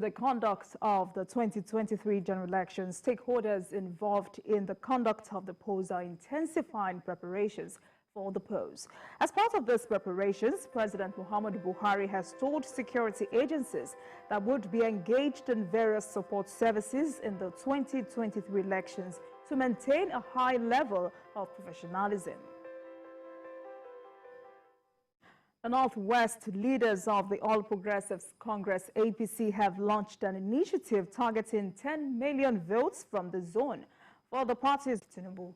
The conduct of the 2023 general elections, stakeholders involved in the conduct of the polls are intensifying preparations for the polls. As part of these preparations, President Muhammadu Buhari has told security agencies that would be engaged in various support services in the 2023 elections to maintain a high level of professionalism. The Northwest leaders of the All Progressives Congress APC have launched an initiative targeting 10 million votes from the zone for the party's Tinubu.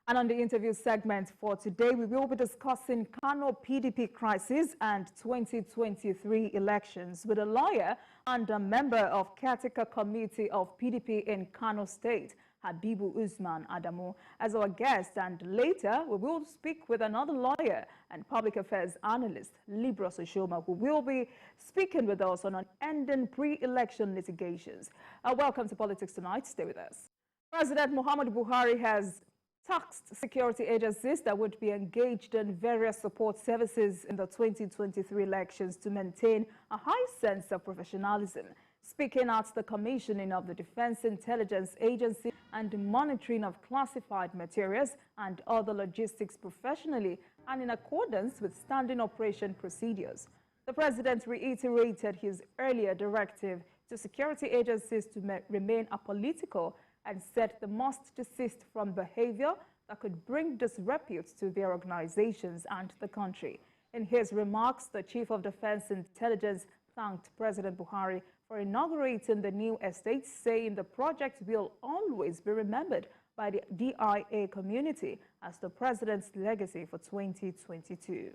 And on the interview segment for today, we will be discussing Kano PDP crisis and 2023 elections with a lawyer and a member of Caretaker Committee of PDP in Kano State, Habibu Usman Adamu, as our guest, and later we will speak with another lawyer and public affairs analyst, Libros Oshoma, who will be speaking with us on ending pre-election litigations. Welcome to Politics Tonight. Stay with us. President Muhammadu Buhari has tasked security agencies that would be engaged in various support services in the 2023 elections to maintain a high sense of professionalism. Speaking at the commissioning of the Defense Intelligence Agency and the monitoring of classified materials and other logistics professionally and in accordance with standing operation procedures, the president reiterated his earlier directive to security agencies to remain apolitical and said they must desist from behavior that could bring disrepute to their organizations and the country. In his remarks, the Chief of Defense Intelligence thanked President Buhari for inaugurating the new estate, saying the project will always be remembered by the DIA community as the president's legacy for 2022.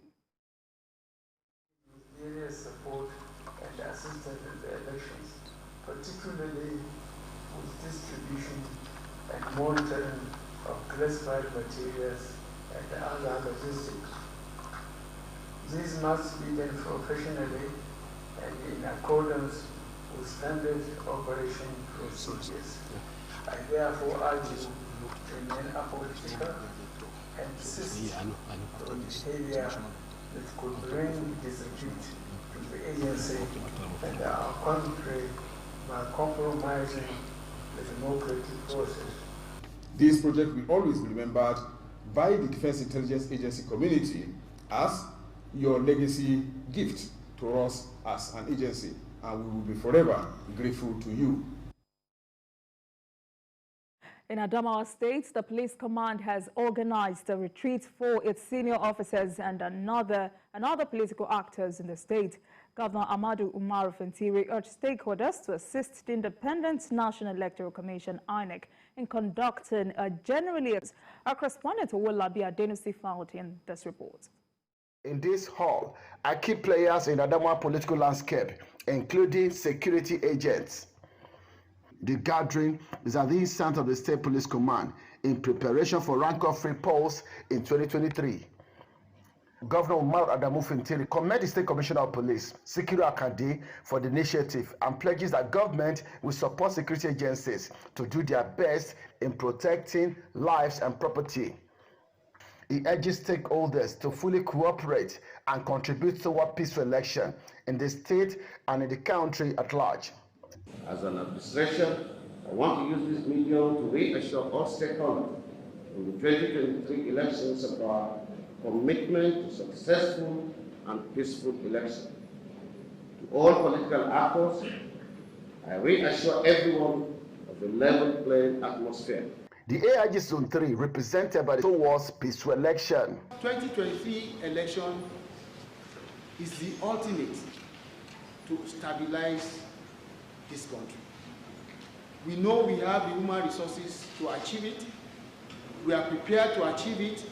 Various support and assistance in the elections, particularly with distribution and monitoring of classified materials and other logistics. This must be done professionally and in accordance with standard operation procedures. I therefore urge you to remain apolitical and desist from behavior that could bring disrepute to the agency and our country by compromising the democratic process. This project will always be remembered by the Defense Intelligence Agency community as your legacy gift to us as an agency, and we will be forever grateful to you. In Adamawa State, the police command has organized a retreat for its senior officers and other political actors in the state. Governor Amadu Umaru Fintiri urged stakeholders to assist the Independent National Electoral Commission, INEC, in conducting a generally. Our correspondent Owolabi Adenusi found in this report. In this hall are key players in Adamawa political landscape, including security agents. The gathering is at the instance of the State Police Command in preparation for rank-off-free polls in 2023. Governor Umar Adamu Fintiri commended the State Commissioner of Police, Sikiru Akande, for the initiative and pledges that government will support security agencies to do their best in protecting lives and property. He urges stakeholders to fully cooperate and contribute toward peaceful election in the state and in the country at large. As an administration, I want to use this medium to reassure all stakeholders in the 2023 elections of our commitment to successful and peaceful election. To all political actors, I reassure everyone of the level playing atmosphere. The AIG Zone 3 represented by the towards peaceful election. 2023 election is the ultimate to stabilize this country. We know we have the human resources to achieve it. We are prepared to achieve it.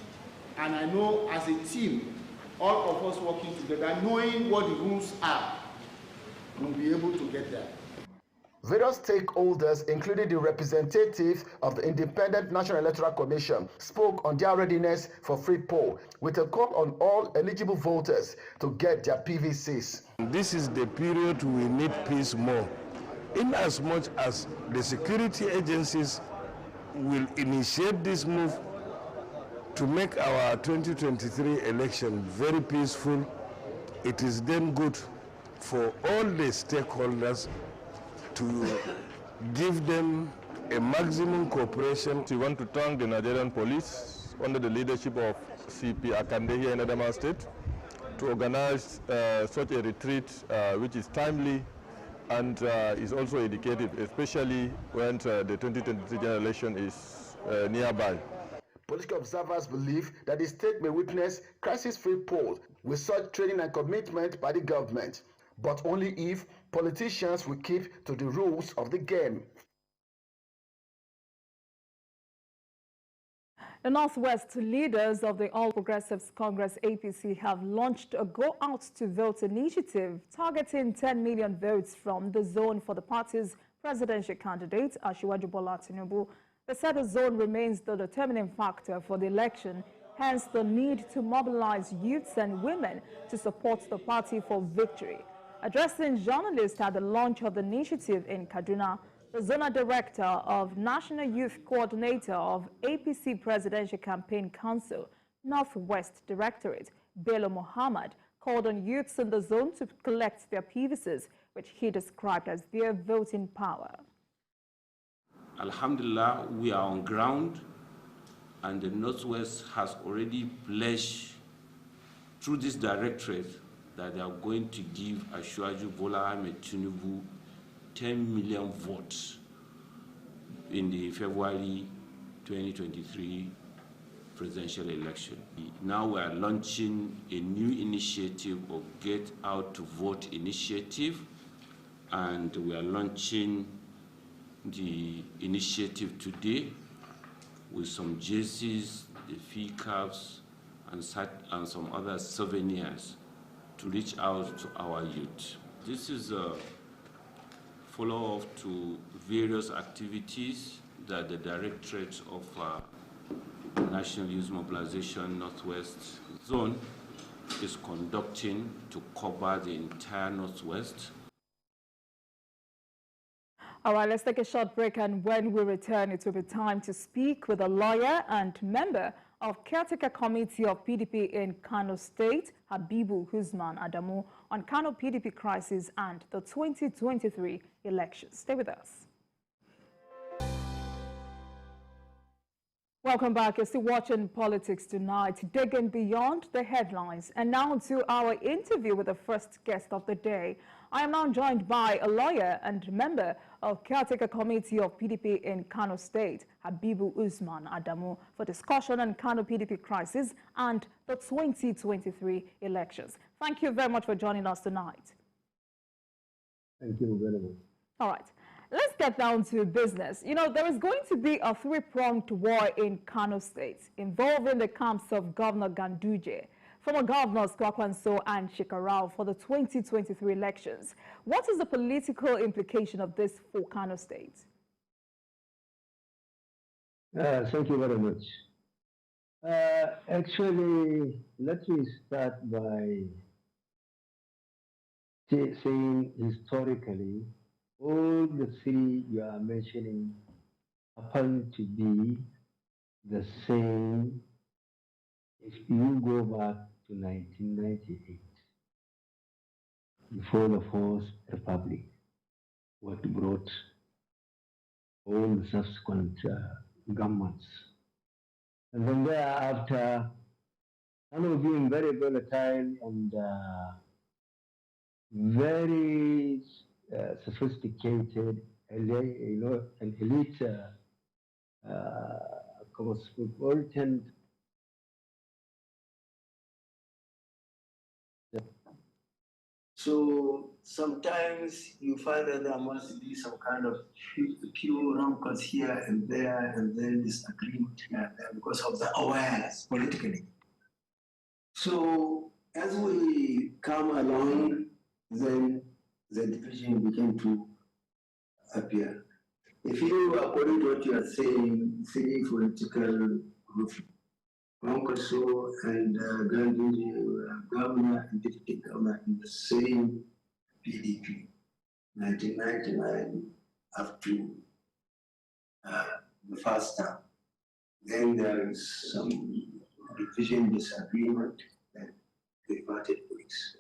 And I know as a team, all of us working together, knowing what the rules are, we'll be able to get there. Various stakeholders, including the representatives of the Independent National Electoral Commission, spoke on their readiness for free poll with a call on all eligible voters to get their PVCs. This is the period we need peace more, in as much as the security agencies will initiate this move to make our 2023 election very peaceful. It is then good for all the stakeholders to give them a maximum cooperation. We want to thank the Nigerian police under the leadership of CP Akande here in Adamawa State to organize such a retreat which is timely and is also educative, especially when the 2023 general election is nearby. Political observers believe that the state may witness crisis-free polls with such training and commitment by the government, but only if politicians will keep to the rules of the game. The Northwest leaders of the All Progressives Congress APC have launched a Go Out to Vote initiative targeting 10 million votes from the zone for the party's presidential candidate, Asiwaju Bola Tinubu. They said the zone remains the determining factor for the election, hence the need to mobilize youths and women to support the party for victory. Addressing journalists at the launch of the initiative in Kaduna, the Zonal Director of National Youth Coordinator of APC Presidential Campaign Council, Northwest Directorate, Bello Muhammad, called on youths in the zone to collect their PVCs, which he described as their voting power. Alhamdulillah, we are on ground, and the Northwest has already pledged through this directorate that they are going to give Asiwaju Bola Tinubu 10 million votes in the February 2023 presidential election. Now we are launching a new initiative of Get Out to Vote initiative, and we are launching the initiative today with some jerseys, the fee caps, and some other souvenirs to reach out to our youth. This is a follow-up to various activities that the Directorate of National Youth Mobilization Northwest Zone is conducting to cover the entire Northwest. All right, let's take a short break, and when we return, it will be time to speak with a lawyer and member of Caretaker Committee of PDP in Kano State, Habibu Usman Adamu, on Kano PDP crisis and the 2023 elections. Stay with us. Welcome back. You're still watching Politics Tonight, digging beyond the headlines. And now to our interview with the first guest of the day. I am now joined by a lawyer and member of Caretaker Committee of PDP in Kano State, Habibu Usman Adamu, for discussion on Kano PDP crisis and the 2023 elections. Thank you very much for joining us tonight. Thank you very much. All right. Let's get down to business. You know, there is going to be a three-pronged war in Kano State involving the camps of Governor Ganduje, former governors Kwakwanso and Shekarau for the 2023 elections. What is the political implication of this for Kano State? Thank you very much. Actually, let me start by saying historically, all the three you are mentioning happen to be the same if you go back to 1998, before the Fourth Republic, what brought all the subsequent governments. And then thereafter, Kano being very volatile and very sophisticated, an elite cosmopolitan. So sometimes you find that there must be some kind of pure rancors here and then disagreement here and there because of the awareness politically. So as we come along, then the division began to appear. If you, according to what you are saying, three political groups, Kwankwaso and Gandhi, governor and deputy governor in the same PDP, 1999 up to the first term. Then there is some division disagreement that they parted ways.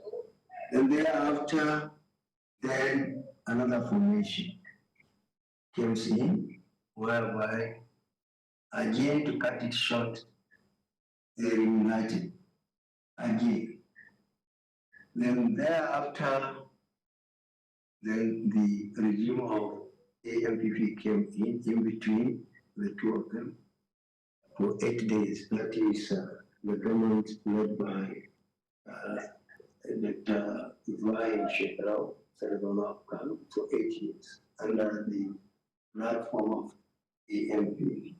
And thereafter, then another formation came in, whereby, again, to cut it short, they reunited again. Then thereafter, then the regime of AMPP came in between the two of them for 8 days. That is the government led by Dr. Ibrahim Shekarau, Senator of Kano, for 8 years under the platform of AMPP.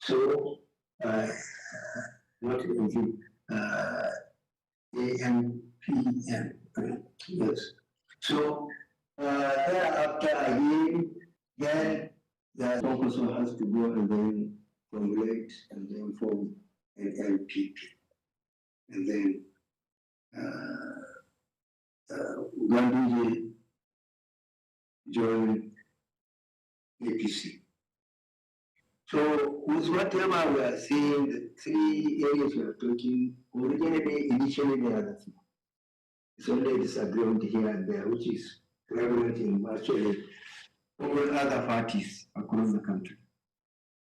So, not AMPP, AMPN, yes. So, thereafter again, then the focus has to go and then formulate and then form an LPP. And then Gandhi joined APC. So with whatever we are seeing, the 3 areas we are talking, originally, initially they are nothing. It's only a disagreement here and there, which is prevalent in virtually all other parties across the country.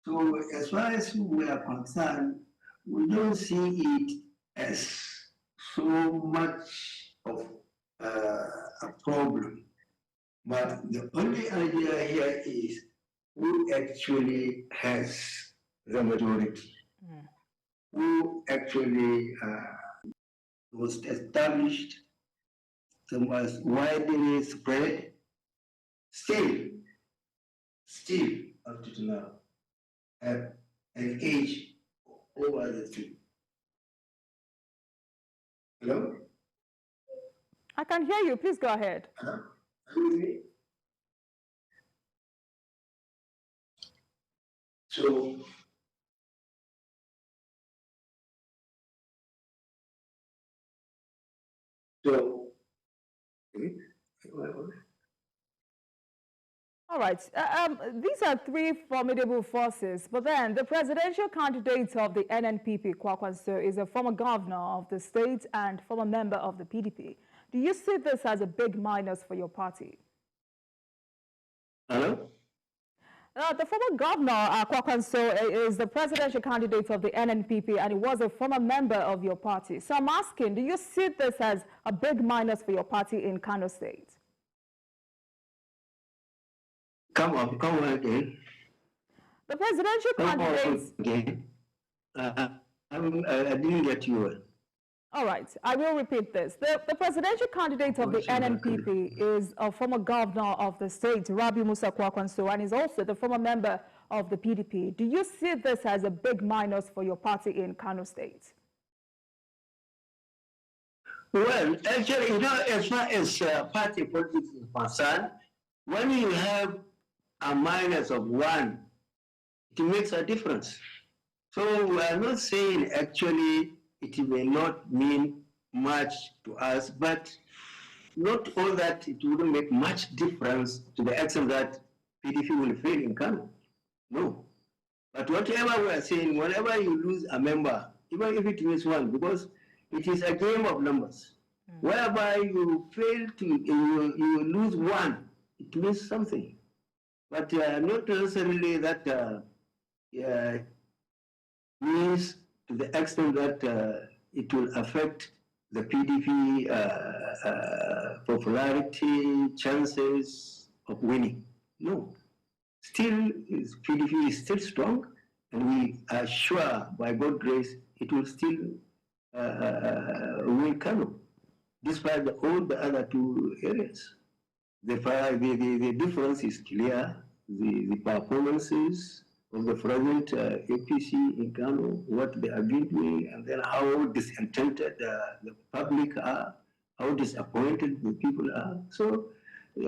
So as far as we are concerned, we don't see it as so much of a problem. But the only idea here is who actually has the majority, who actually was established, the most widely spread, still up to now, have an age over the two. Hello? I can hear you. Please go ahead. Are you with me? All right. These are 3 formidable forces, but then the presidential candidate of the NNPP, Kwakwanso, is a former governor of the state and former member of the PDP. Do you see this as a big minus for your party? Hello? The former governor, Kwakwanso, is the presidential candidate of the NNPP, and he was a former member of your party. So I'm asking, do you see this as a big minus for your party in Kano State? Come on again. The presidential candidate. Again. I didn't get you. All right, I will repeat this. The presidential candidate of the NNPP is a former governor of the state, Rabi Musa Kwakwanso, and is also the former member of the PDP. Do you see this as a big minus for your party in Kano State? Well, actually, as far as party politics is concerned, when you have a minus of 1, it makes a difference. So we are not saying actually it may not mean much to us, but not all that it wouldn't make much difference to the extent that PDP will fail in Kano. No. But whatever we are saying, whenever you lose a member, even if it means 1, because it is a game of numbers, whereby you fail to, you lose 1, it means something. But not necessarily that means to the extent that it will affect the PDP popularity, chances of winning. No. Still, PDP is still strong, and we are sure, by God's grace, it will still win Kano, despite all the other 2 areas. The difference is clear. The performances of the present APC in Kano, what they have been doing, and then how disenchanted the public are, how disappointed the people are. So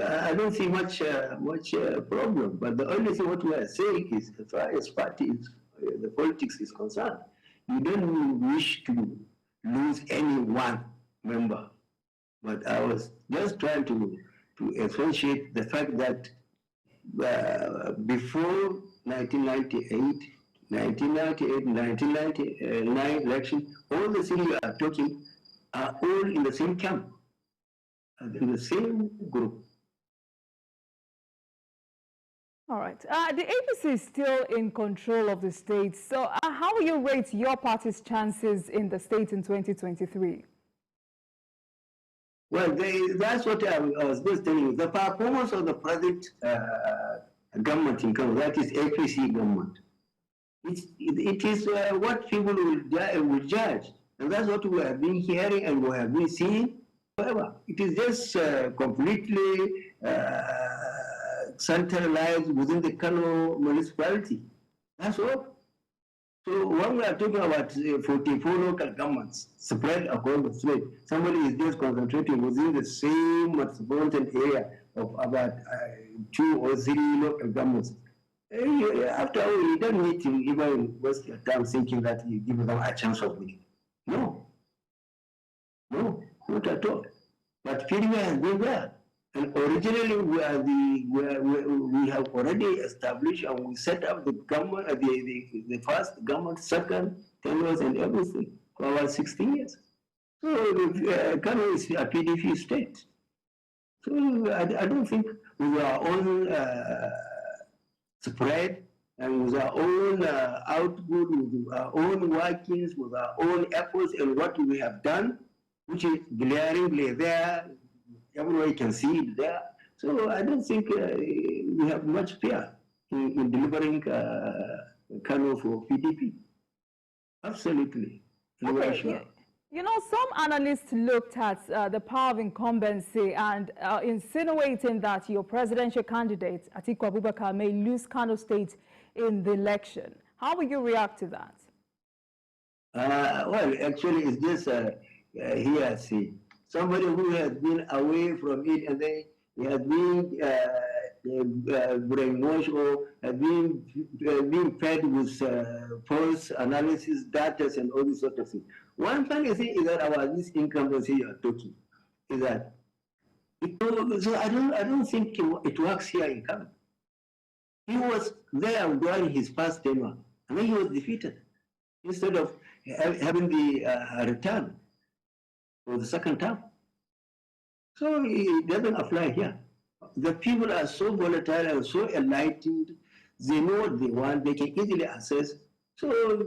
I don't see much problem. But the only thing what we are saying is, as far as parties, the politics is concerned, you don't wish to lose any one member. But I was just trying to associate the fact that before 1998, 1999 election, all the things we are talking are all in the same camp, in the same group. All right. The APC is still in control of the state. So how will you rate your party's chances in the state in 2023? Well, that's what I was just telling you. The performance of the present government in Kano, that is APC government, it is what people will judge. And that's what we have been hearing and we have been seeing. However, it is just completely centralized within the Kano municipality. That's all. So when we are talking about 44 local governments spread across the state, somebody is just concentrating within the same metropolitan area of about 2 or 3 local governments. After all, you don't need to even waste your time thinking that you give them a chance of winning. No, not at all. But feedback has been there. And originally, we have already established and we set up the government, the first government, second, tenures, and everything for about 16 years. So Kano is a PDP state. So I don't think with our own spread and with our own output, with our own workings, with our own efforts and what we have done, which is glaringly there, everyone you can see it there. So I don't think we have much fear in delivering Kano for PDP. Absolutely. Okay. Sure. You know, some analysts looked at the power of incumbency and insinuating that your presidential candidate, Atiku Abubakar, may lose Kano State in the election. How will you react to that? Well, actually, it's just hearsay. Somebody who has been away from it and then he has been brainwashed or has been fed with false analysis, data, and all this sort of thing. One funny thing is that about this incumbency you are talking is that so I don't think it works here in Kano. He was there during his first tenure and then he was defeated instead of having the return for the second term. So it doesn't apply here. The people are so volatile and so enlightened, they know what they want, they can easily assess. So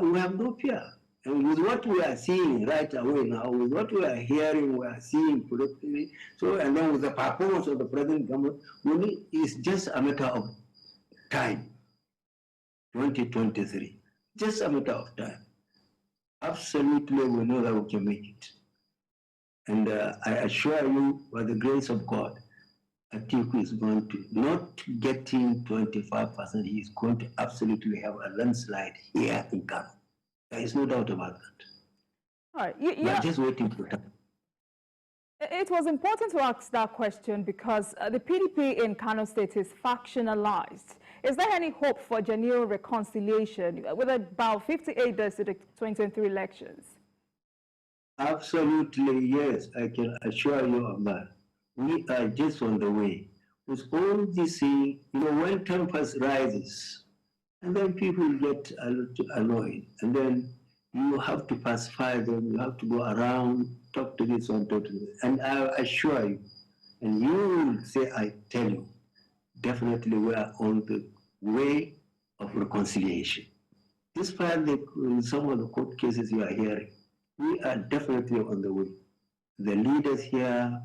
we have no fear. And with what we are seeing right away now, with what we are hearing, we are seeing politically, so and then with the performance of the present government, it's just a matter of time. 2023, just a matter of time. Absolutely, we know that we can make it. And I assure you, by the grace of God, Atiku is going to, not getting 25%, he is going to absolutely have a landslide here in Kano. There is no doubt about that. All right. We're just waiting for time. It was important to ask that question because the PDP in Kano State is factionalized. Is there any hope for genuine reconciliation with about 58 days to the 2023 elections? Absolutely, yes. I can assure you of that. We are just on the way. With all this, when tempers rises, and then people get a little annoyed, and then you have to pacify them, you have to go around, talk to this one, talk to this. And I assure you, and you will say, I tell you, definitely we are on the way of reconciliation. Despite some of the court cases you are hearing, we are definitely on the way. The leaders here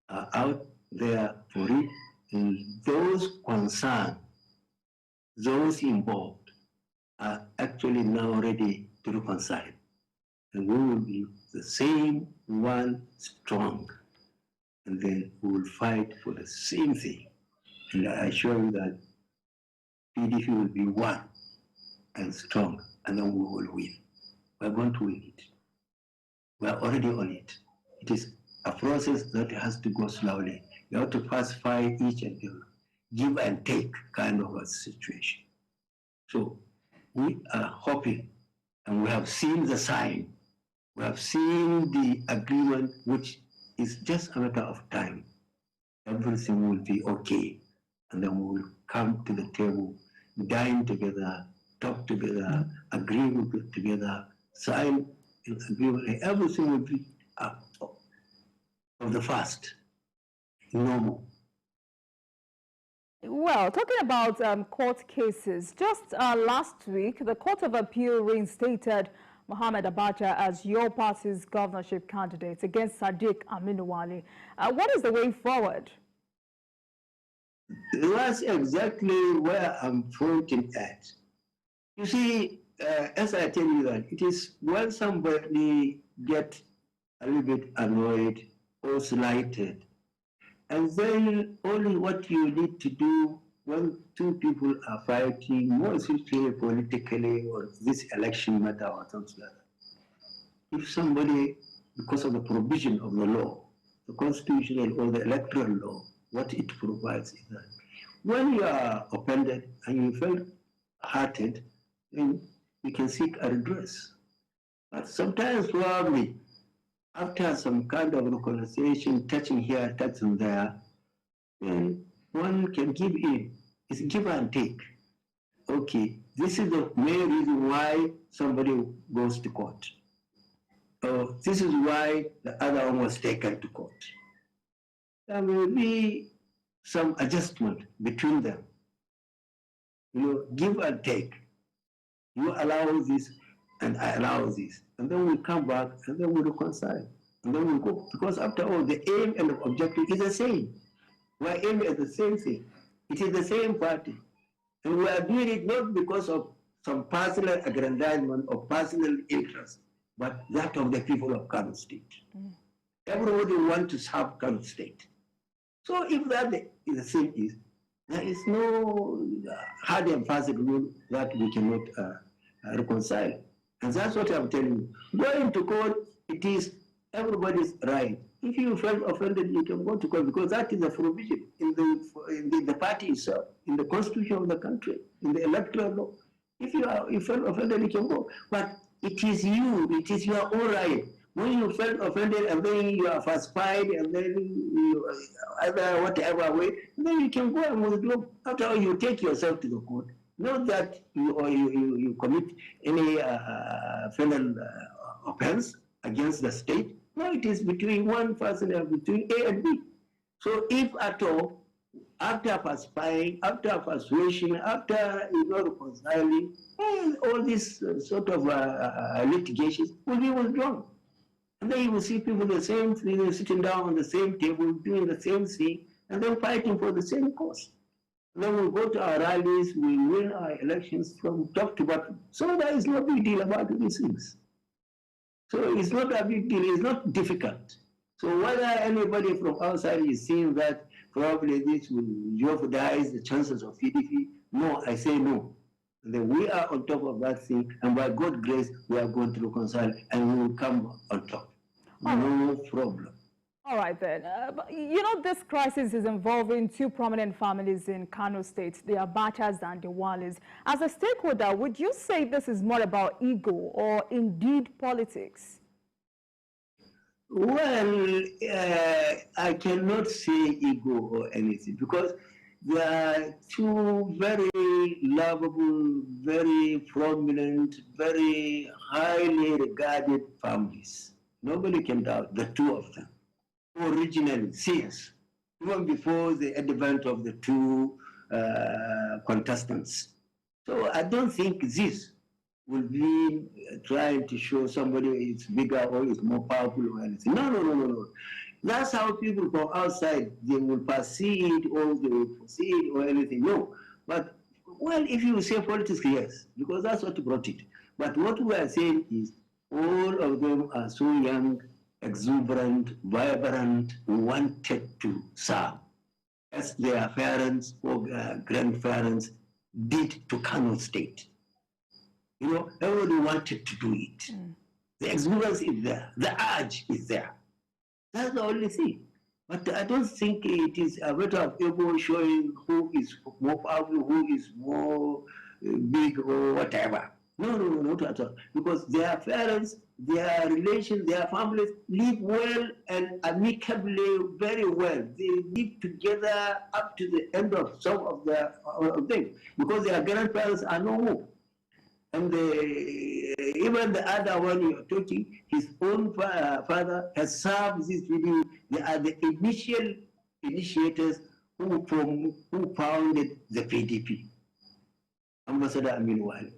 are out there for it, and those concerned, those involved, are actually now ready to reconcile. And we will be the same one strong. And then we will fight for the same thing. And I assure you that PDP will be one and strong, and then we will win. We're going to win it. We are already on it. It is a process that has to go slowly. You have to pacify each and every, give and take kind of a situation. So we are hoping, and we have seen the sign. We have seen the agreement, which is just a matter of time. Everything will be okay. And then we will come to the table, dine together, talk together, agree together, sign an agreement. Everything will be of the first, normal. Well, talking about court cases, just last week, the Court of Appeal reinstated Mohamed Abacha as your party's governorship candidate against Sadiq Aminuwali. What is the way forward? That's exactly where I'm pointing at. You see, as I tell you that, it is when somebody gets a little bit annoyed or slighted, and then only what you need to do when two people are fighting, more especially politically or this election matter or something like that. If somebody, because of the provision of the law, the constitutional or the electoral law, what it provides is that when you are offended and you feel hurted, then you can seek a redress. But sometimes probably after some kind of reconciliation, touching here, touching there, then one can give in. It's give and take. Okay, this is the main reason why somebody goes to court. This is why the other one was taken to court. There will be some adjustment between them. You know, give and take. You allow this and I allow this. And then we come back and then we reconcile. And then we go. Because after all, the aim and the objective is the same. We are aiming at the same thing. It is the same party. And we are doing it not because of some personal aggrandizement or personal interest, but that of the people of Kano State. Everybody wants to serve Kano State. So if that is the same, there is no hard and fast rule that we cannot reconcile. And that's what I'm telling you. Going to court, it is everybody's right. If you felt offended, you can go to court because that is a provision in the party itself, in the constitution of the country, in the electoral law. If you felt offended, you can go. But it is you, it is your own right. When you felt offended and then you are falsified and then you either whatever way, then you can go and withdraw. After all, you take yourself to the court. Not that you commit any penal offense against the state. No, it is between one person and between A and B. So if at all, after falsifying, after persuasion, after reconciling, all this sort of litigations will be withdrawn. And then you will see people the same thing, sitting down on the same table, doing the same thing, and then fighting for the same cause. And then we go to our rallies, we win our elections from top to bottom. So there is no big deal about these things. So it's not a big deal, it's not difficult. So whether anybody from outside is seeing that probably this will jeopardize the chances of PDP, no, I say no. Then we are on top of that thing, and by God's grace, we are going to reconcile, and we will come on top. No problem. All right, then. But you know, this crisis is involving two prominent families in Kano State, the Abachas and the Walis. As a stakeholder, would you say this is more about ego or indeed politics? Well, I cannot say ego or anything because there are two very lovable, very prominent, very highly regarded families. Nobody can doubt the two of them. Originally, since, even before the advent of the two contestants. So I don't think this will be trying to show somebody is bigger or is more powerful or anything. No. That's how people from outside, they will perceive it or they will proceed or anything. No. But, well, if you say politics, yes, because that's what brought it. But what we are saying is all of them are so young, exuberant, vibrant, wanted to serve, as their parents or grandparents did to Kano State. You know, everybody wanted to do it. The exuberance is there. The urge is there. That's the only thing. But I don't think it is a matter of ego showing who is more powerful, who is more big or whatever. No, not at all. Because their parents, their relations, their families live well and amicably, very well. They live together up to the end of some of them because their grandparents are no more. And even the other one you're talking, his own father has served this video. They are the initiators who founded the PDP. Ambassador Amin Wali.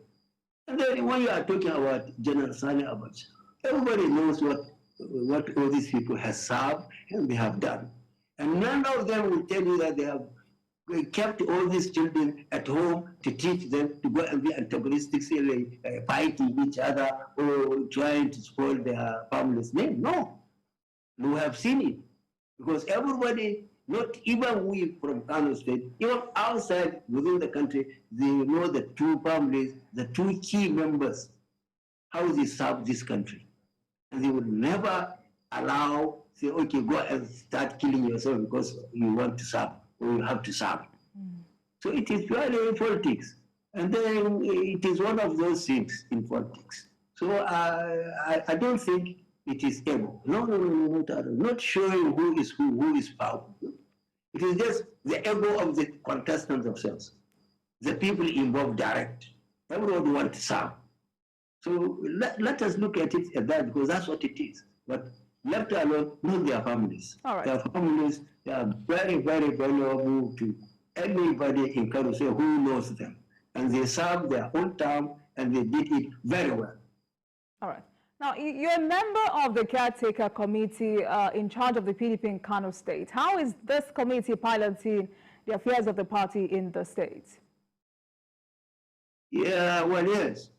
And then when you are talking about General Sani Abacha, everybody knows what all these people have served and they have done. And none of them will tell you that they have kept all these children at home to teach them to go and be antagonistic, fighting each other or trying to spoil their family's name. No, we have seen it. Because everybody, not even we from Kano State, even outside within the country, they know the two families, the two key members, how they serve this country. And they would never allow, say, okay, go and start killing yourself because you want to serve or you have to serve. So it is purely in politics. And then it is one of those things in politics. So I don't think it is ego. No, not showing who is powerful. It is just the ego of the contestants themselves. The people involved direct. Everyone wants to serve. So let us look at it as that, because that's what it is. But left alone, not their families. All right. Their families, they are very, very valuable to anybody in Kano who knows them. And they served their own term and they did it very well. All right. Now, you're a member of the Caretaker Committee in charge of the PDP in Kano State. How is this committee piloting the affairs of the party in the state? Yeah, well, yes.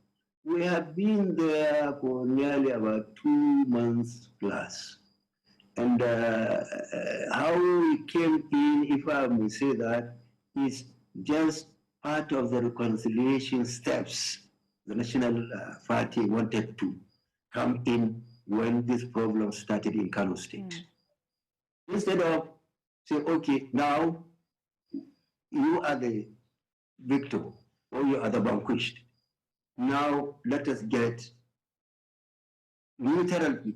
We have been there for nearly about 2 months plus. And how we came in, if I may say that, is just part of the reconciliation steps the National Party wanted to come in when this problem started in Kano State. Instead of saying, okay, now you are the victim or you are the vanquished. Now let us get neutrality,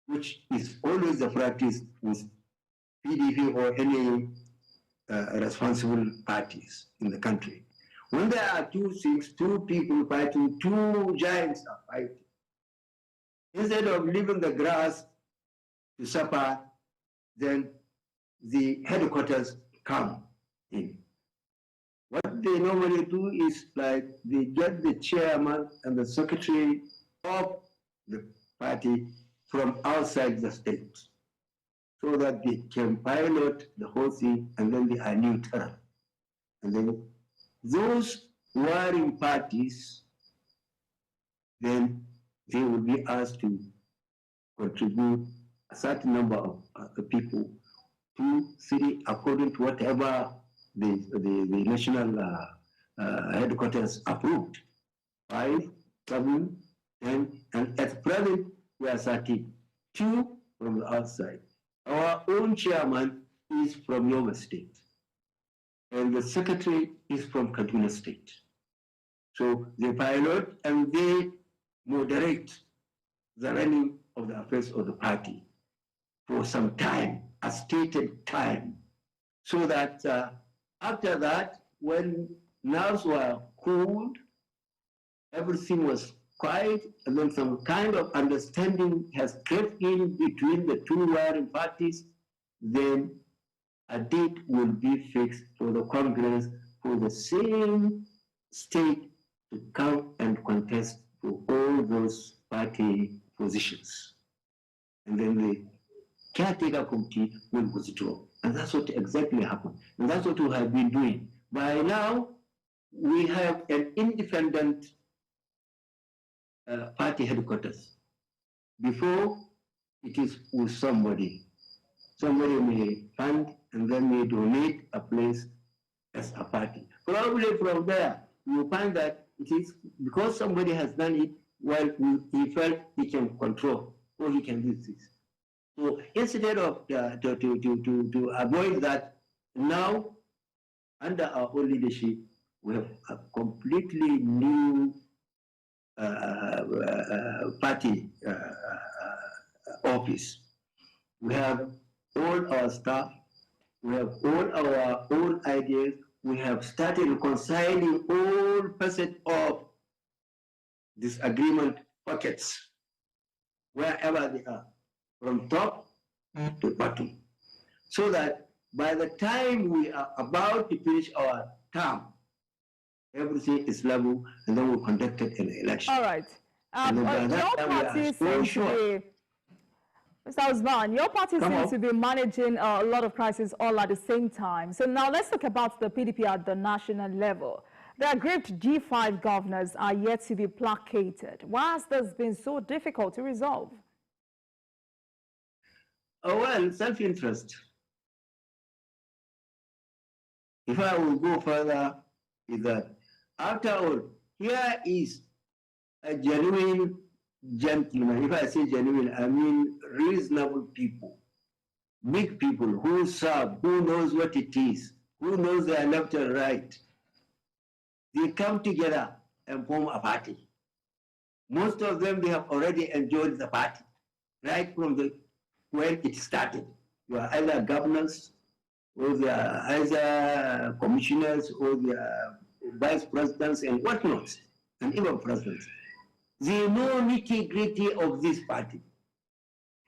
which is always the practice with PDP or any responsible parties in the country. When there are two things, two people fighting, two giants are fighting, instead of leaving the grass to suffer, then the headquarters come in. What they normally do is like they get the chairman and the secretary of the party from outside the state so that they can pilot the whole thing and then they are neutral. And then those warring parties, then they will be asked to contribute a certain number of people, 2, 3, according to whatever the national headquarters approved. 5, 7, 10, and at present we are 32 from the outside. Our own chairman is from Yobe State, and the secretary is from Kaduna State. So they pilot and they moderate the running of the affairs of the party for some time, a stated time, so that after that, when nerves were cooled, everything was quiet, and then some kind of understanding has crept in between the two warring parties, then a date will be fixed for the Congress for the same state to come and contest for all those party positions. And then the Caretaker Committee will withdraw. And that's what exactly happened. And that's what we have been doing. By now, we have an independent party headquarters. Before, it is with somebody. Somebody may fund and then may donate a place as a party. Probably from there, you will find that it is because somebody has done it, well, he felt he can control or he can do this. So instead of to avoid that, now under our own leadership, we have a completely new party office. We have all our staff, we have all our own ideas, we have started reconciling all facets of disagreement pockets, wherever they are, from top to bottom, so that by the time we are about to finish our term, everything is level, and then we conducted an election. All right. Your party seems to be, Mr. Osman, your party seems to be managing a lot of crises all at the same time. So now let's talk about the PDP at the national level. The aggrieved G5 governors are yet to be placated. Why has this been so difficult to resolve? Oh, well, self-interest. If I will go further, is that after all, here is a genuine gentleman. If I say genuine, I mean reasonable people, big people who serve, who knows what it is, who knows their left and right. They come together and form a party. Most of them, they have already enjoyed the party, right from when it started. You are either governors, or they are either commissioners, or they are vice presidents and whatnot, and even presidents. They know nitty-gritty of this party.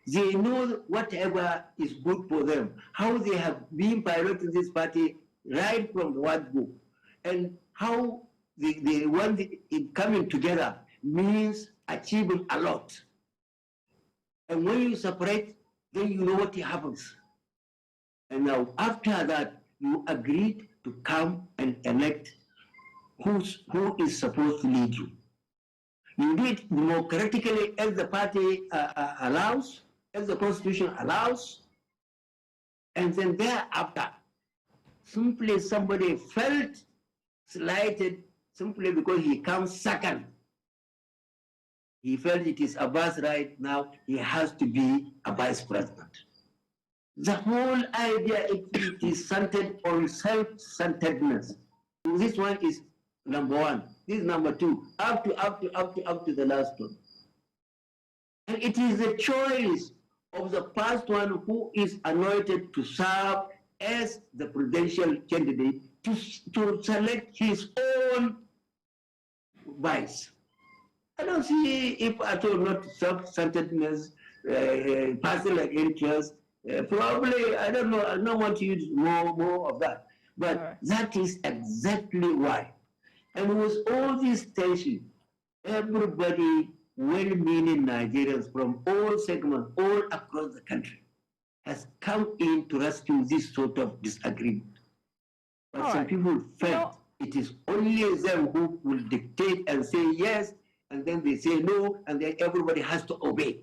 They know whatever is good for them, how they have been piloting this party right from the word go, and how the one coming together means achieving a lot. And when you separate, then you know what happens. And now after that, you agreed to come and elect who is supposed to lead you. You do it democratically as the party allows, as the constitution allows, and then thereafter, simply somebody felt slighted simply because he comes second. He felt it is a birthright, now he has to be a vice president. The whole idea it is centered on self-centeredness. This one is number one. This is number two, up to the last one. And it is the choice of the first one who is anointed to serve as the presidential candidate to select his own vice. I don't see if at all not self-centeredness, personal interest. Probably, I don't know, I don't want to use more of that. But that is exactly why. And with all this tension, everybody, well-meaning Nigerians from all segments, all across the country, has come in to rescue this sort of disagreement. But some people felt it is only them who will dictate and say yes, and then they say no, and then everybody has to obey.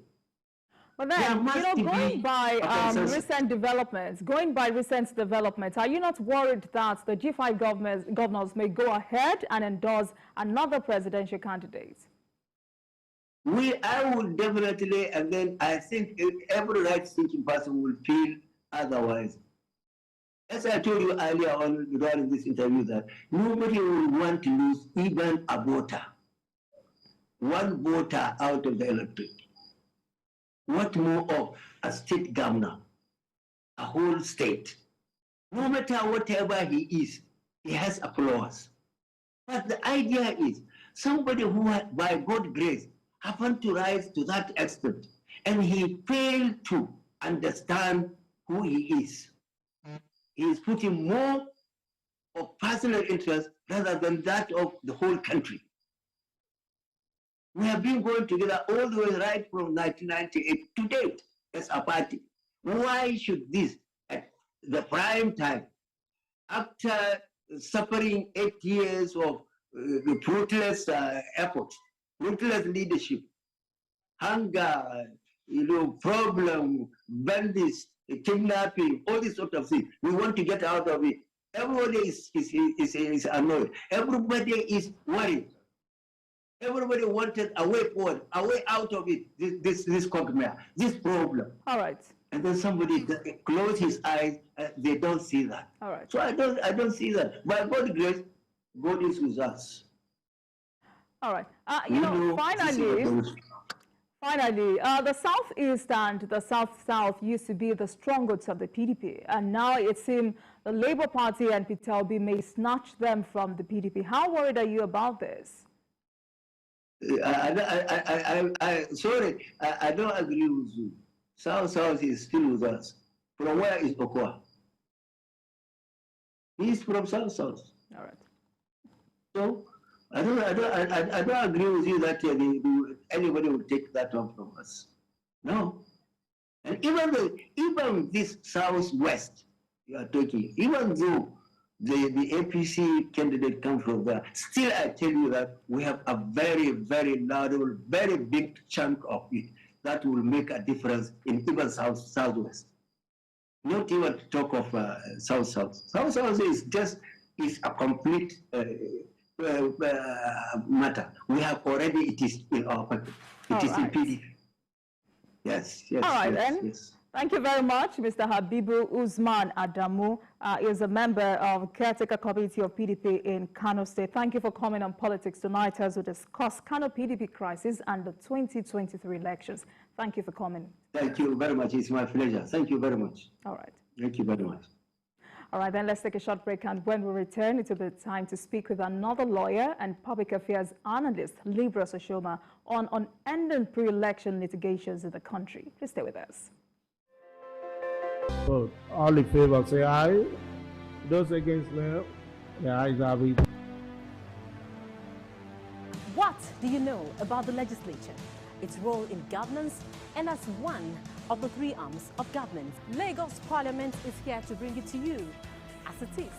But then, going by recent developments, are you not worried that the G5 governors may go ahead and endorse another presidential candidate? I would definitely, and then I think every right-thinking person will feel otherwise. As I told you earlier on during this interview, that nobody will want to lose even a voter, one voter out of the electorate. What more of a state governor, a whole state? No matter whatever he is, he has applause. But the idea is somebody who, by God's grace, happened to rise to that extent, and he failed to understand who he is. He is putting more of personal interest rather than that of the whole country. We have been going together all the way right from 1998 to date as a party. Why should this, at the prime time, after suffering 8 years of fruitless efforts, fruitless leadership, hunger, problem, bandits, kidnapping, all this sort of thing, we want to get out of it. Everybody is annoyed. Everybody is worried. Everybody wanted a way forward, a way out of it, this quagmire, this problem. All right. And then somebody close his eyes, they don't see that. All right. So I don't see that. By God's grace, God is with us. All right. Finally, the Southeast and the South-South used to be the strongholds of the PDP, and now it seems the Labour Party and Peter Obi may snatch them from the PDP. How worried are you about this? Sorry, I don't agree with you. South is still with us. From where is Okoa? He's from South. All right. So I don't agree with you that anybody will take that one from us. No. And even this Southwest you are talking, even though the APC candidate comes from there, still I tell you that we have a very, very large, very big chunk of it that will make a difference in even Southwest. Not even to talk of South. South is a complete matter. We have already, it is in our country. It is in PDP. Yes. All right, yes, then. yes. Thank you very much, Mr. Habibu Usman Adamu. Is a member of Caretaker Committee of PDP in Kano State. Thank you for coming on Politics Tonight as we discuss Kano PDP crisis and the 2023 elections. Thank you for coming. Thank you very much. It's my pleasure. Thank you very much. All right. Thank you very much. All right, then let's take a short break, and when we return, it will be time to speak with another lawyer and public affairs analyst, Libras Oshoma, on unending pre-election litigations in the country. Please stay with us. Vote. All in favor say aye. Those against no. The ayes have it. What do you know about the legislature, its role in governance, and as one of the three arms of government? Lagos Parliament is here to bring it to you as it is.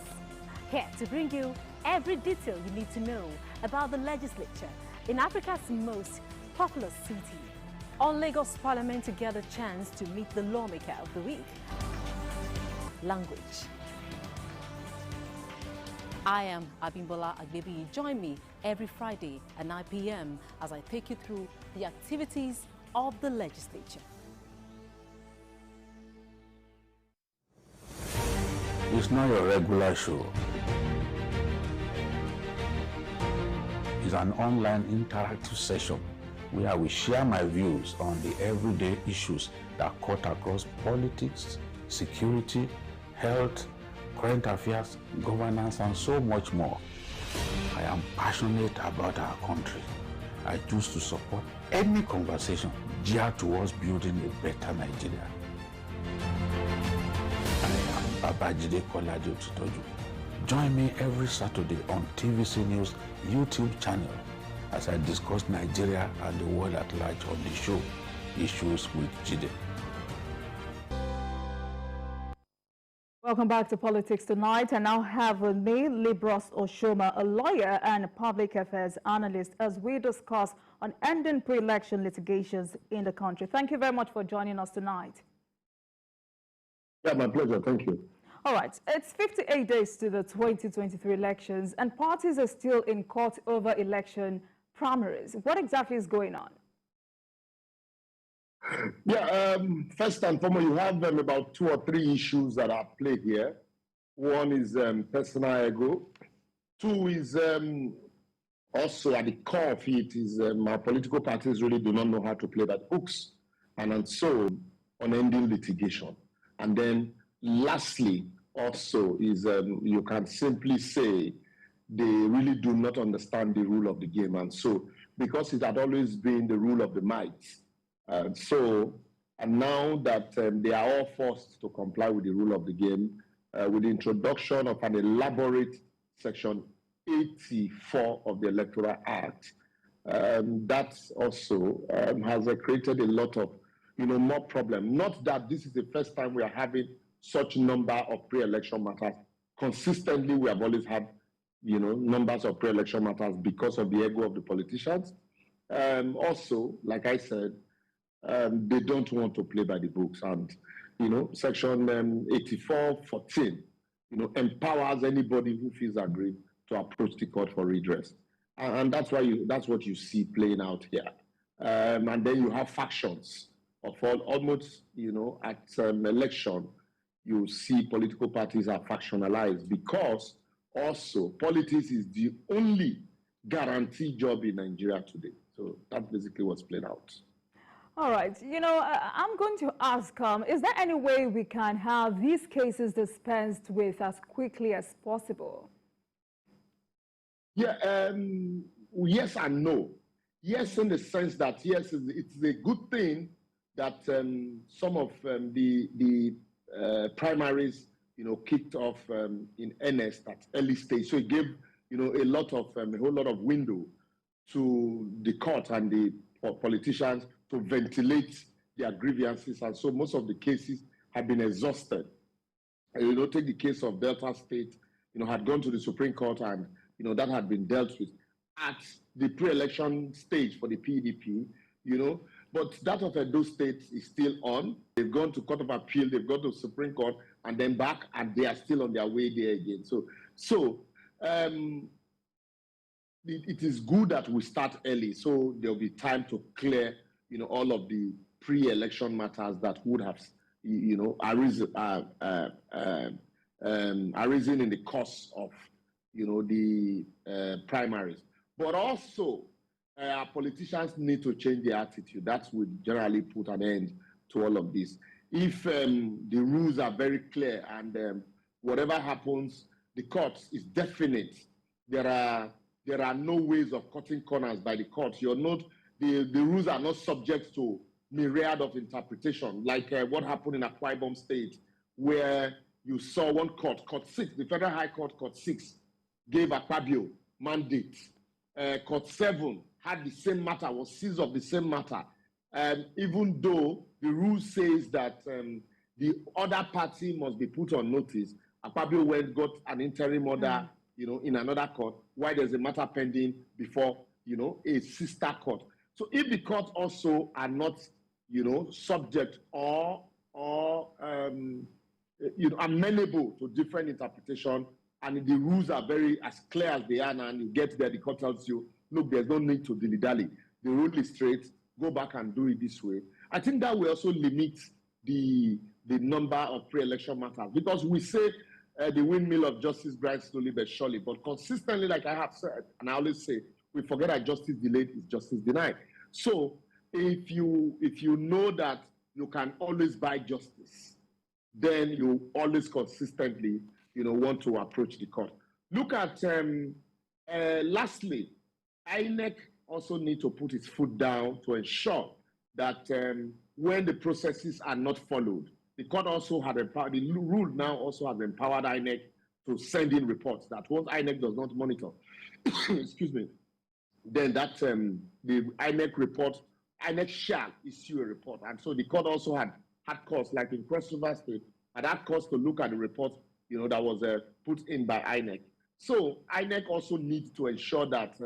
Here to bring you every detail you need to know about the legislature in Africa's most populous city. On Lagos Parliament, to get a chance to meet the lawmaker of the week. Language. I am Abimbola Agbebi. Join me every Friday at 9 p.m. as I take you through the activities of the legislature. It's not your regular show. It's an online interactive session where we share my views on the everyday issues that cut across politics, security, health, current affairs, governance, and so much more. I am passionate about our country. I choose to support any conversation geared towards building a better Nigeria. I am Babajide Kolaji Otitoju. Join me every Saturday on TVC News YouTube channel as I discuss Nigeria and the world at large on the show, Issues with Jide. Welcome back to Politics Tonight. I now have with me Libras Oshoma, a lawyer and a public affairs analyst, as we discuss on ending pre-election litigations in the country. Thank you very much for joining us tonight. Yeah, my pleasure. Thank you. All right. It's 58 days to the 2023 elections, and parties are still in court over election primaries. What exactly is going on? Yeah, first and foremost, you have about 2 or 3 issues that are played here. One is personal ego. 2 is also at the core of it is our political parties really do not know how to play by the books, and so on ending litigation. And then lastly, also is you can simply say they really do not understand the rule of the game. And so, because it had always been the rule of the might, and now that they are all forced to comply with the rule of the game, with the introduction of an elaborate Section 84 of the Electoral Act, that also has created a lot of, more problem. Not that this is the first time we are having such number of pre-election matters. Consistently, we have always had, numbers of pre-election matters because of the ego of the politicians. Also, like I said, they don't want to play by the books. And, Section 84(14), empowers anybody who feels aggrieved to approach the court for redress. And that's what you see playing out here. And then you have factions of almost, at election, you see political parties are factionalized because also politics is the only guaranteed job in Nigeria today. So that's basically what's played out. All right. I'm going to ask, is there any way we can have these cases dispensed with as quickly as possible? Yeah, yes and no. Yes, in the sense that, yes, it's a good thing that some of the primaries, kicked off in earnest at early stage. So it gave, a whole lot of window to the court and the politicians to ventilate their grievances. And so most of the cases have been exhausted. Take the case of Delta State, had gone to the Supreme Court and, that had been dealt with at the pre-election stage for the PDP, but that of Edo State is still on. They've gone to Court of Appeal, they've gone to Supreme Court, and then back, and they are still on their way there again. It is good that we start early, so there'll be time to clear, all of the pre-election matters that would have, arisen in the course of, the primaries. But also, our politicians need to change their attitude. That would generally put an end to all of this. If the rules are very clear and whatever happens, the courts is definite. There are no ways of cutting corners by the courts. The rules are not subject to myriad of interpretation, like what happened in Akwa Ibom State, where you saw one court, Court 6, the Federal High Court, Court 6, gave Akpabio mandate. Court 7 had the same matter, was seized of the same matter. Even though the rule says that the other party must be put on notice, Akpabio got an interim order, in another court, while there's a matter pending before, a sister court. So if the courts also are not, subject or amenable to different interpretation, and the rules are very as clear as they are now, and you get there, the court tells you, look, there's no need to dilly-dally. The rule is straight, go back and do it this way. I think that will also limit the number of pre-election matters, because we say the windmill of justice grinds slowly but surely, but consistently, like I have said, and I always say, we forget that justice delayed is justice denied. So if you know that you can always buy justice, then you always consistently, want to approach the court. Look at, lastly, INEC also need to put its foot down to ensure that when the processes are not followed, the court also had empowered, the rule now also has empowered INEC to send in reports that once INEC does not monitor, excuse me, then that the INEC shall issue a report. And so the court also had cause, like in Cross River State, had cause to look at the report, that was put in by INEC. So INEC also needs to ensure that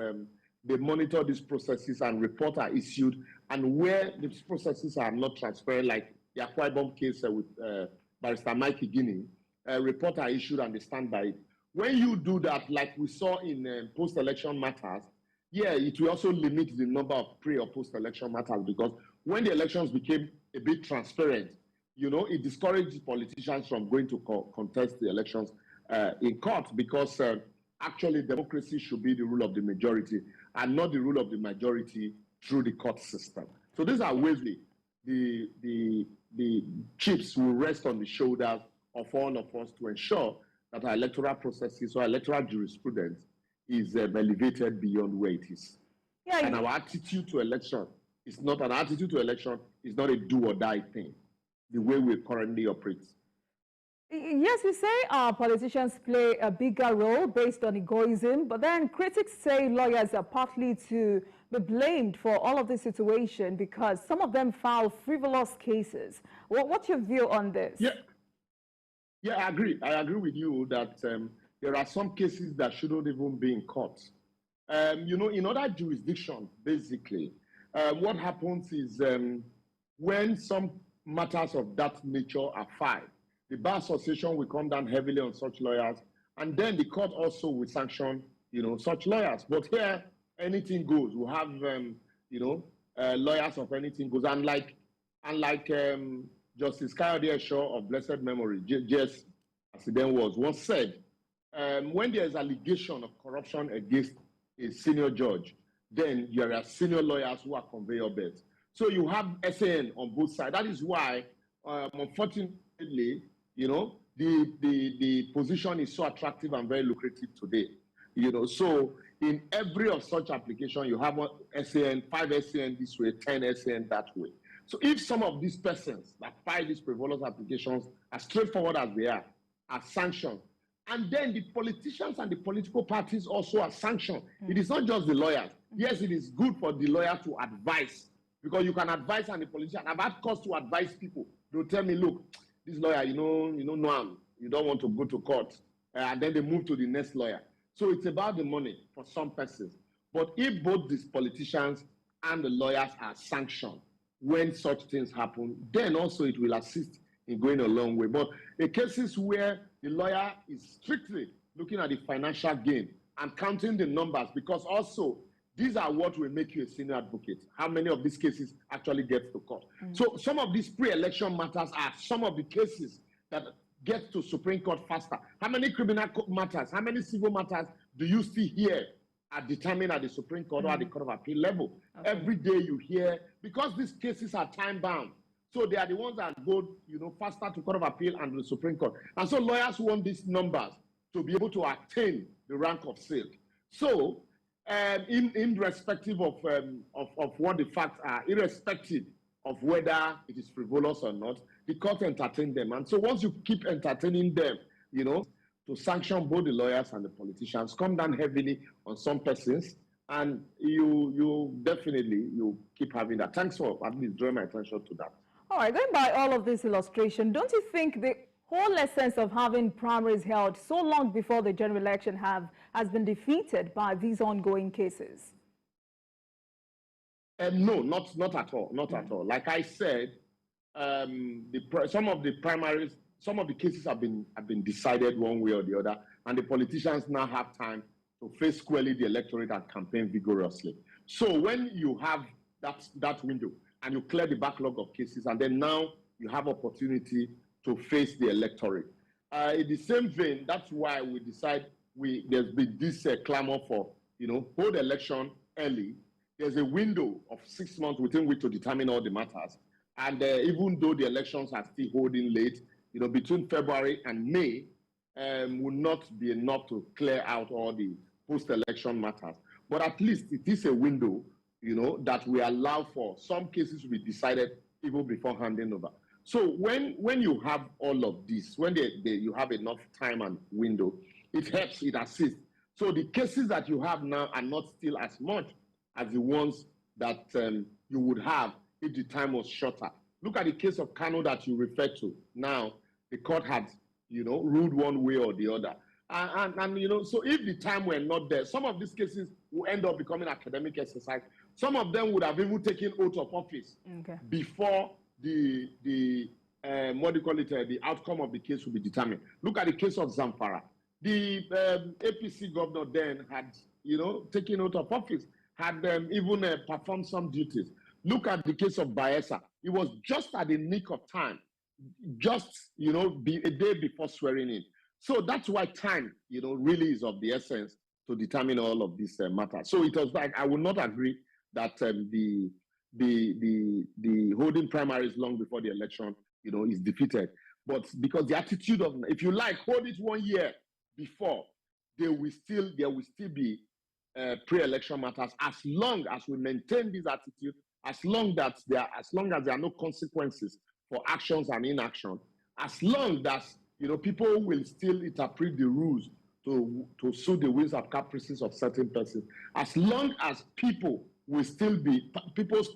they monitor these processes and reports are issued, and where these processes are not transparent, like the Akwa Ibom case with Barrister Mike Igini, reports are issued and they stand by it. When you do that, like we saw in post-election matters, it will also limit the number of pre- or post-election matters, because when the elections became a bit transparent, it discouraged politicians from going to contest the elections in court, because actually democracy should be the rule of the majority and not the rule of the majority through the court system. So these are ways the chips will rest on the shoulders of all of us to ensure that our electoral processes or electoral jurisprudence is elevated beyond where it is. And our attitude to election is not an attitude to election, is not a do or die thing, the way we currently operate. Yes, you say our politicians play a bigger role based on egoism, but then critics say lawyers are partly to be blamed for all of this situation because some of them file frivolous cases. What's your view on this? Yeah, I agree. I agree with you that there are some cases that shouldn't even be in court. In other jurisdictions, basically, what happens is when some matters of that nature are filed, the Bar Association will come down heavily on such lawyers, and then the court also will sanction, such lawyers. But here, anything goes. We have, lawyers of anything goes. Unlike Justice Kayode Esho of blessed memory, JS, as he then was, once said, when there is allegation of corruption against a senior judge, then there are senior lawyers who are conveyor belts. So you have SAN on both sides. That is why, unfortunately, the position is so attractive and very lucrative today. So in every of such application, you have a SAN, 5 SAN this way, 10 SAN that way. So if some of these persons that file these frivolous applications, as straightforward as they are sanctioned, and then the politicians and the political parties also are sanctioned. It is not just the lawyers. Yes, it is good for the lawyer to advise, because you can advise and the politician. I've had cause to advise people. They'll tell me, look, this lawyer, you don't want to go to court. And then they move to the next lawyer. So it's about the money for some persons. But if both these politicians and the lawyers are sanctioned when such things happen, then also it will assist in going a long way. But the cases where the lawyer is strictly looking at the financial gain and counting the numbers, because also these are what will make you a senior advocate. How many of these cases actually get to court? So some of these pre-election matters are some of the cases that get to Supreme Court faster. How many criminal matters, how many civil matters do you see here are determined at the Supreme Court or at the Court of Appeal level? Okay. Every day you hear, because these cases are time-bound, so they are the ones that go, faster to Court of Appeal and the Supreme Court. And so lawyers want these numbers to be able to attain the rank of silk. So, irrespective of what the facts are, irrespective of whether it is frivolous or not, the court entertain them. And so once you keep entertaining them, to sanction both the lawyers and the politicians, come down heavily on some persons, and you definitely keep having that. Thanks for at least drawing my attention to that. All right, going by all of this illustration, don't you think the whole essence of having primaries held so long before the general election has been defeated by these ongoing cases? No, not at all. Not at all. Like I said, some of the primaries, some of the cases have been decided one way or the other, and the politicians now have time to face squarely the electorate and campaign vigorously. So when you have that window and you clear the backlog of cases, and then now you have opportunity to face the electorate. In the same vein, that's why we decide there's been this clamor for, hold election early. There's a window of 6 months within which to determine all the matters. And even though the elections are still holding late, between February and May will not be enough to clear out all the post-election matters. But at least it is a window, that we allow for some cases to be decided even before handing over. So when you have all of this, when you have enough time and window, it helps, it assists. So the cases that you have now are not still as much as the ones that you would have if the time was shorter. Look at the case of Kano that you referred to. Now, the court had, ruled one way or the other. And so if the time were not there, some of these cases will end up becoming academic exercise. Some of them would have even taken oath of office before the outcome of the case will be determined. Look at the case of Zamfara. The APC governor then had, taken oath of office, had even performed some duties. Look at the case of Bayelsa. It was just at the nick of time, just, a day before swearing in. So that's why time, really is of the essence to determine all of these matters. So it was like, I would not agree that the holding primaries long before the election, is defeated. But because the attitude of, if you like, hold it 1 year before, there will still be pre-election matters, as long as we maintain this attitude, as long as there are no consequences for actions and inaction, as long as people will still interpret the rules to suit the whims and caprices of certain persons, as long as people's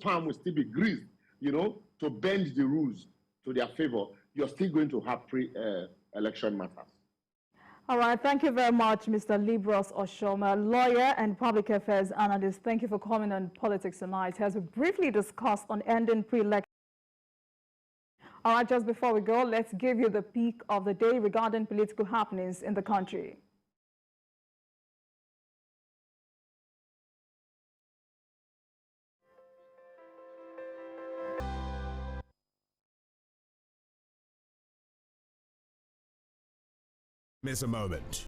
palm will still be greased, to bend the rules to their favor, you're still going to have pre-election matters. All right, thank you very much, Mr. Libros Oshoma, lawyer and public affairs analyst. Thank you for coming on Politics Tonight as we briefly discussed on ending pre-election. All right, just before we go, let's give you the peak of the day regarding political happenings in the country. Miss a moment.